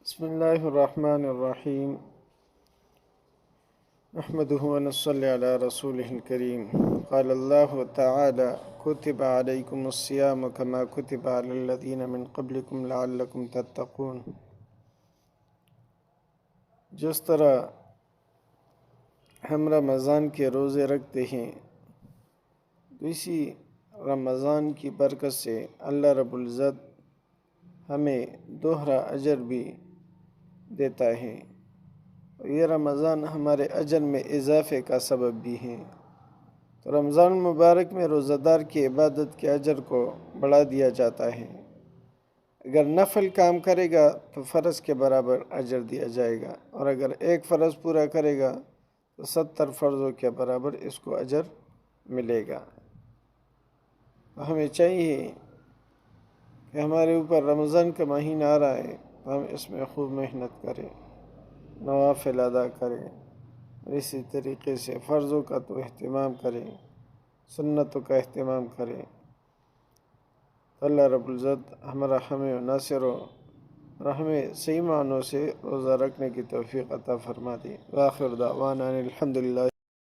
بسم الله الرحمن الرحيم. نحمده ونصلي على رسوله الكريم. قال الله تعالى: كتب عليكم الصيام كما كتب على الذين من قبلكم لعلكم تتقون. جس طرح ہم رمضان کے روزے رکھتے ہیں تو اسی رمضان کی برکت سے اللہ رب العزت ہمیں دوہرا اجر بھی دیتا ہے، اور یہ رمضان ہمارے اجر میں اضافے کا سبب بھی ہے۔ تو رمضان مبارک میں روزہ دار کی عبادت کے اجر کو بڑھا دیا جاتا ہے۔ اگر نفل کام کرے گا تو فرض کے برابر اجر دیا جائے گا، اور اگر ایک فرض پورا کرے گا تو 70 فرضوں کے برابر اس کو اجر ملے گا۔ ہمیں چاہیے کہ ہمارے اوپر رمضان کا مہینہ آ رہا ہے تو ہم اس میں خوب محنت کریں، نوافل ادا کریں، اور اسی طریقے سے فرضوں کا تو اہتمام کریں، سنتوں کا اہتمام کریں۔ اللہ رب العزت ہمارا ہمیں ناصر ہو اور ہمیں صحیح معنوں سے روزہ رکھنے کی توفیق عطا فرما دے۔ وآخر دعوانا الحمدللہ۔